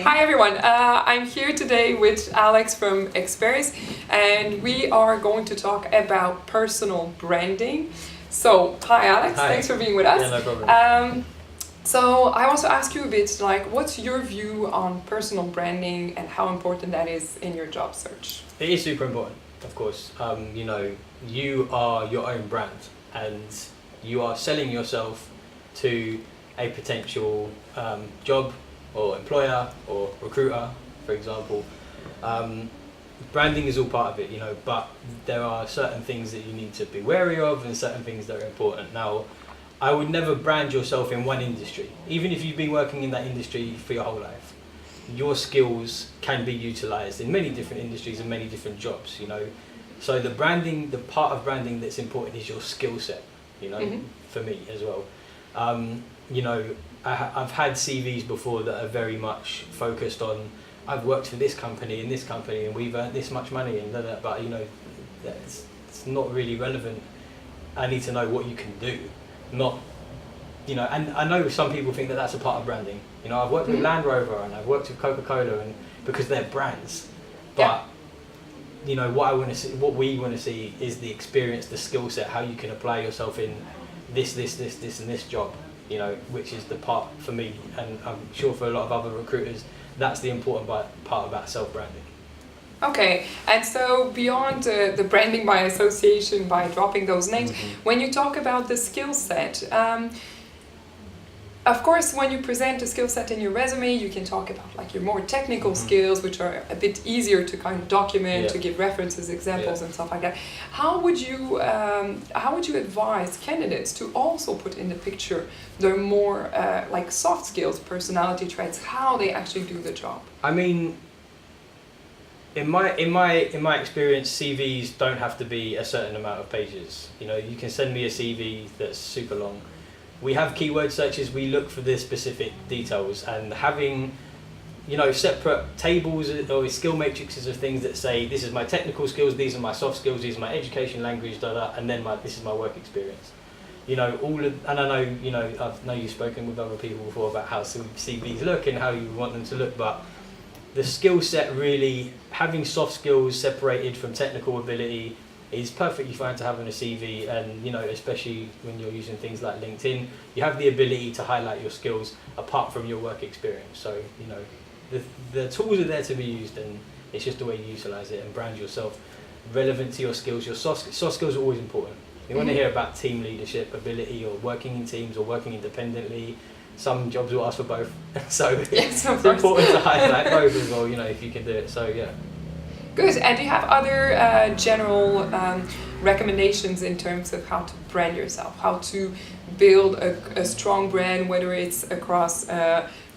Hi everyone, I'm here today with Alex from Experis, and we are going to talk about personal branding. So, hi Alex, Hi. Thanks for being with us. Yeah, no problem. So I want to ask you a bit, like, what's your view on personal branding and how important that is in your job search? It is super important, of course. You are your own brand and you are selling yourself to a potential job or employer or recruiter, for example. Branding is all part of it, but there are certain things that you need to be wary of and certain things that are important. Now, I would never brand yourself in one industry. Even if you've been working in that industry for your whole life, your skills can be utilized in many different industries and many different jobs, So the part of branding that's important is your skill set, for me as well. I've had CVs before that are very much focused on, I've worked for this company and this company and we've earned this much money and that, but it's not really relevant. I need to know what you can do, not, and I know some people think that that's a part of branding. I've worked with Land Rover and I've worked with Coca-Cola and because they're brands, but what we want to see is the experience, the skill set, how you can apply yourself in this and this job, which is the part for me, and I'm sure for a lot of other recruiters, that's the important part about self-branding. Okay, and so beyond the branding by association, by dropping those names, when you talk about the skill set, of course, when you present a skill set in your resume, you can talk about like your more technical skills, which are a bit easier to kind of document, to give references, examples, and stuff like that. How would you advise candidates to also put in the picture their more like soft skills, personality traits, how they actually do the job? I mean, in my experience, CVs don't have to be a certain amount of pages. You can send me a CV that's super long. We have keyword searches, we look for the specific details, and having separate tables or skill matrices of things that say this is my technical skills, these are my soft skills, these are my education, language, and then this is my work experience. And I know you've spoken with other people before about how CVs look and how you want them to look, but the skill set, really having soft skills separated from technical ability is perfectly fine to have on a CV, and especially when you're using things like LinkedIn, you have the ability to highlight your skills apart from your work experience. So the tools are there to be used, and it's just the way you utilize it and brand yourself relevant to your skills. Your soft skills are always important. You want to hear about team leadership ability or working in teams or working independently. Some jobs will ask for both, so yes, it's important to highlight both as well, if you can do it. So yeah. Good. And do you have other general recommendations in terms of how to brand yourself, how to build a strong brand, whether it's across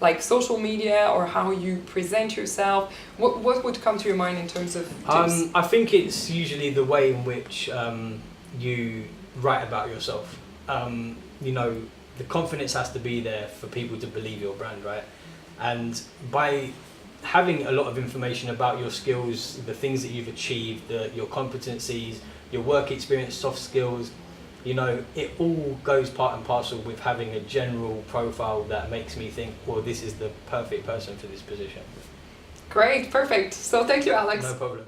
like social media or how you present yourself? What would come to your mind in terms of tips? I think it's usually the way in which you write about yourself. The confidence has to be there for people to believe your brand, right? And by having a lot of information about your skills, the things that you've achieved, your competencies, your work experience, soft skills, it all goes part and parcel with having a general profile that makes me think, well, this is the perfect person for this position. Great, perfect. So thank you, Alex. No problem.